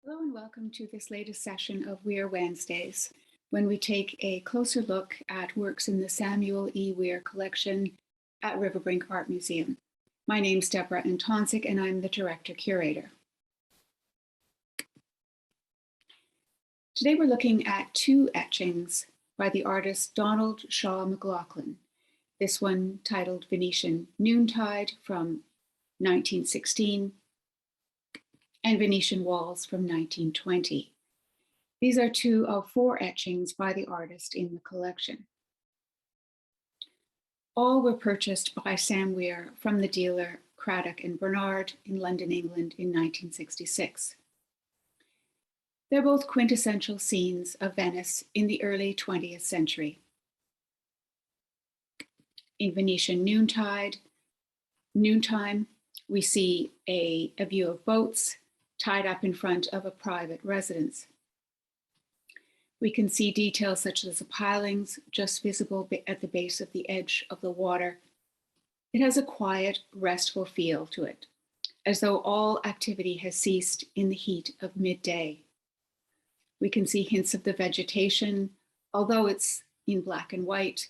Hello and welcome to this latest session of Weir Wednesdays, when we take a closer look at works in the Samuel E. Weir collection at RiverBrink Art Museum. My name's Deborah Antonczyk and I'm the Director-Curator. Today we're looking at two etchings by the artist Donald Shaw MacLaughlan. This one titled Venetian Noontide from 1916 and Venetian Walls from 1920. These are two of four etchings by the artist in the collection. All were purchased by Sam Weir from the dealer Craddock and Bernard in London, England in 1966. They're both quintessential scenes of Venice in the early 20th century. In Venetian Noontime, we see a view of boats tied up in front of a private residence. We can see details such as the pilings just visible at the base of the edge of the water. It has a quiet, restful feel to it, as though all activity has ceased in the heat of midday. We can see hints of the vegetation, although it's in black and white,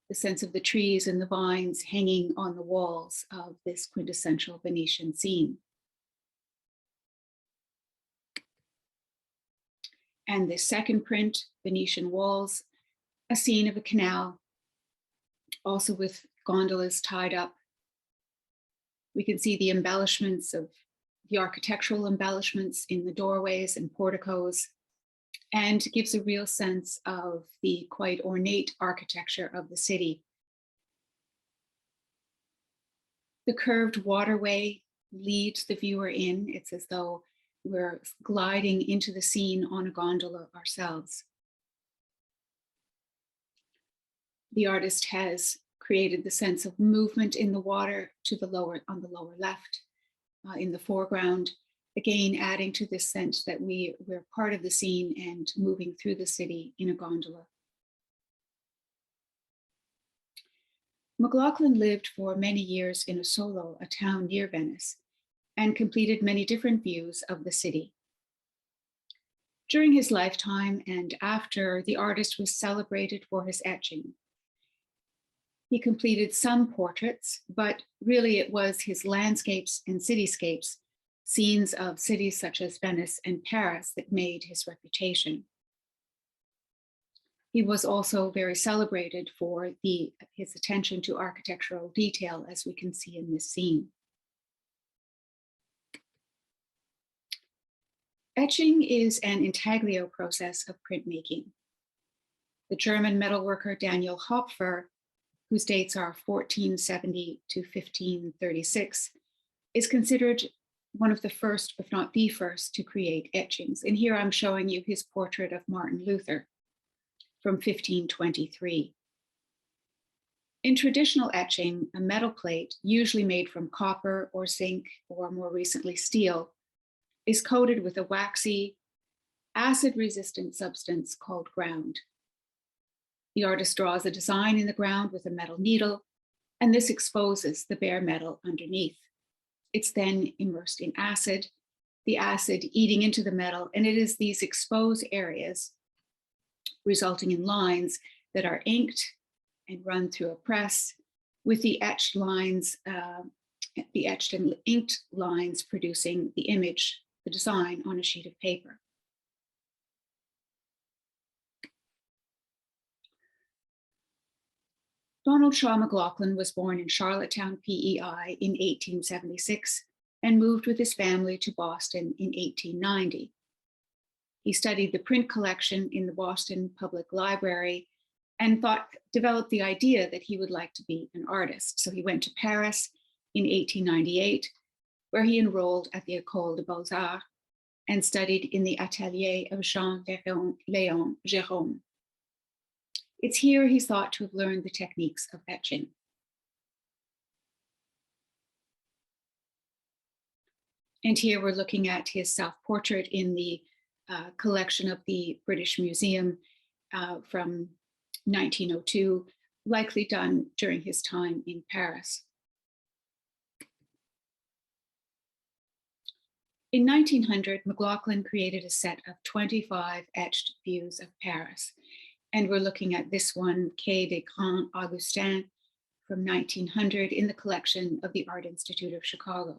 the sense of the trees and the vines hanging on the walls of this quintessential Venetian scene. And this second print, Venetian Walls, a scene of a canal, also with gondolas tied up. We can see the embellishments of the architectural embellishments in the doorways and porticos, and gives a real sense of the quite ornate architecture of the city. The curved waterway leads the viewer in. It's as though we're gliding into the scene on a gondola ourselves. The artist has created the sense of movement in the water on the lower left, in the foreground, again adding to this sense that we're part of the scene and moving through the city in a gondola. MacLaughlan lived for many years in Asolo, a town near Venice, and completed many different views of the city. During his lifetime and after, the artist was celebrated for his etching. He completed some portraits, but really it was his landscapes and cityscapes, scenes of cities such as Venice and Paris, that made his reputation. He was also very celebrated for his attention to architectural detail, as we can see in this scene. Etching is an intaglio process of printmaking. The German metalworker Daniel Hopfer, whose dates are 1470 to 1536, is considered one of the first, if not the first, to create etchings. And here I'm showing you his portrait of Martin Luther from 1523. In traditional etching, a metal plate, usually made from copper or zinc, or more recently steel, is coated with a waxy, acid-resistant substance called ground. The artist draws a design in the ground with a metal needle, and this exposes the bare metal underneath. It's then immersed in acid, the acid eating into the metal, and it is these exposed areas, resulting in lines, that are inked and run through a press, with the etched and inked lines producing the image, the design, on a sheet of paper. Donald Shaw MacLaughlan was born in Charlottetown, PEI in 1876 and moved with his family to Boston in 1890. He studied the print collection in the Boston Public Library and developed the idea that he would like to be an artist. So he went to Paris in 1898, where he enrolled at the École des Beaux-Arts and studied in the atelier of Jean-Léon Gérôme. It's here he's thought to have learned the techniques of etching. And here we're looking at his self-portrait in the collection of the British Museum from 1902, likely done during his time in Paris. In 1900, MacLaughlan created a set of 25 etched views of Paris. And we're looking at this one, Quai des Grands Augustins, from 1900 in the collection of the Art Institute of Chicago.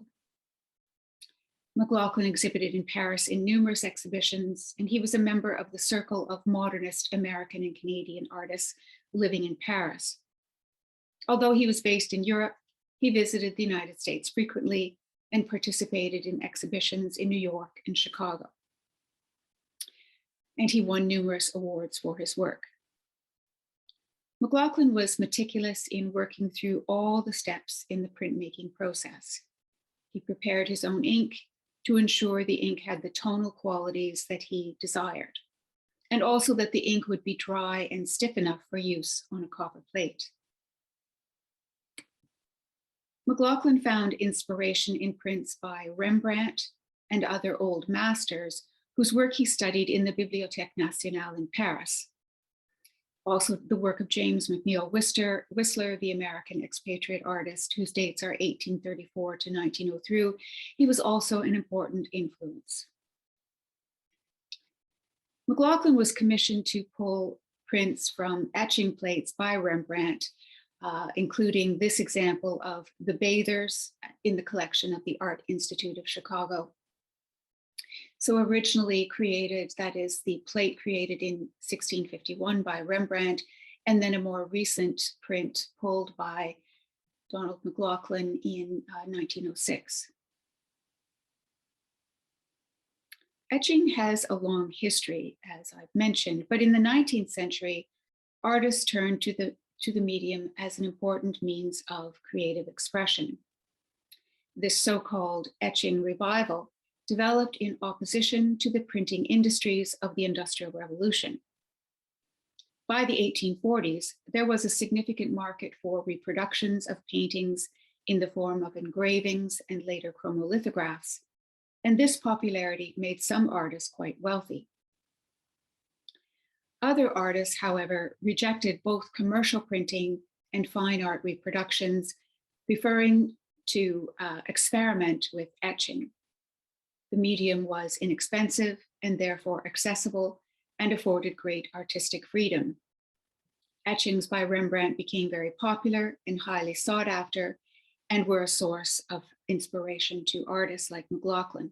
MacLaughlan exhibited in Paris in numerous exhibitions, and he was a member of the circle of modernist American and Canadian artists living in Paris. Although he was based in Europe, he visited the United States frequently and participated in exhibitions in New York and Chicago. And he won numerous awards for his work. MacLaughlan was meticulous in working through all the steps in the printmaking process. He prepared his own ink to ensure the ink had the tonal qualities that he desired, and also that the ink would be dry and stiff enough for use on a copper plate. MacLaughlan found inspiration in prints by Rembrandt and other old masters whose work he studied in the Bibliothèque Nationale in Paris. Also the work of James McNeill Whistler, the American expatriate artist whose dates are 1834 to 1903. He was also an important influence. MacLaughlan was commissioned to pull prints from etching plates by Rembrandt, including this example of the Bathers in the collection of the Art Institute of Chicago. So originally created, that is the plate created in 1651 by Rembrandt, and then a more recent print pulled by Donald MacLaughlan in 1906. Etching has a long history, as I've mentioned, but in the 19th century, artists turned to the medium as an important means of creative expression. This so-called etching revival developed in opposition to the printing industries of the Industrial Revolution. By the 1840s, there was a significant market for reproductions of paintings in the form of engravings and later chromolithographs, and this popularity made some artists quite wealthy. Other artists, however, rejected both commercial printing and fine art reproductions, preferring to experiment with etching. The medium was inexpensive and therefore accessible and afforded great artistic freedom. Etchings by Rembrandt became very popular and highly sought after and were a source of inspiration to artists like MacLaughlan.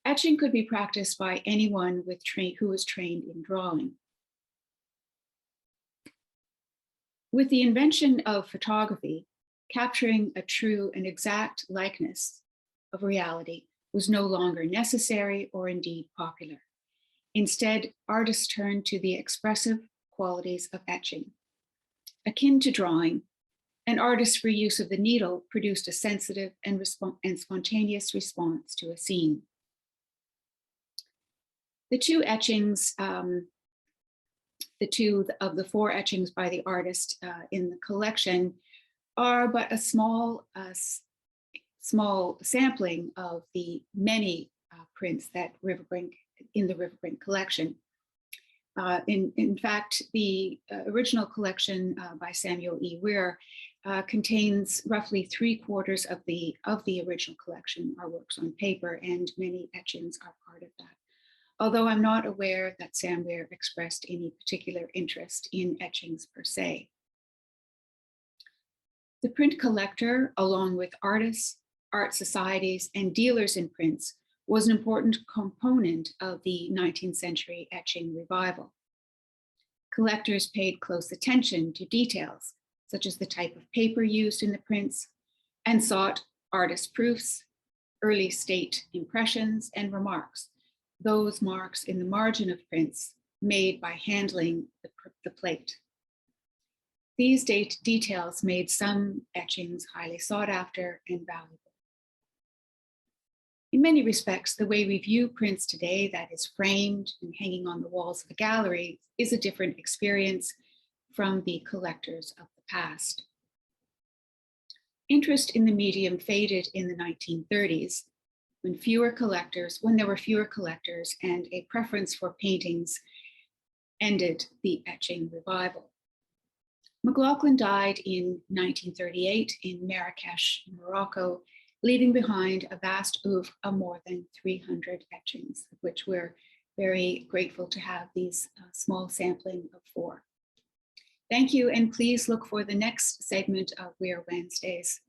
Etching could be practiced by anyone who was trained in drawing. With the invention of photography, capturing a true and exact likeness of reality was no longer necessary or indeed popular. Instead, artists turned to the expressive qualities of etching. Akin to drawing, an artist's free use of the needle produced a sensitive and spontaneous response to a scene. The two of the four etchings by the artist in the collection are but a small sampling of the many prints that in the RiverBrink collection. In fact, the original collection by Samuel E. Weir contains roughly 3/4 of the original collection are works on paper, and many etchings are part of that. Although I'm not aware that Sam Weir expressed any particular interest in etchings per se. The print collector, along with artists, art societies, and dealers in prints, was an important component of the 19th century etching revival. Collectors paid close attention to details, such as the type of paper used in the prints, and sought artist proofs, early state impressions, and remarks, those marks in the margin of prints made by handling the plate. These details made some etchings highly sought after and valuable. In many respects, the way we view prints today, that is framed and hanging on the walls of a gallery, is a different experience from the collectors of the past. Interest in the medium faded in the 1930s when there were fewer collectors and a preference for paintings ended the etching revival. MacLaughlan died in 1938 in Marrakesh, Morocco, leaving behind a vast oeuvre of more than 300 etchings, of which we're very grateful to have these small sampling of 4. Thank you, and please look for the next segment of Weir Wednesdays.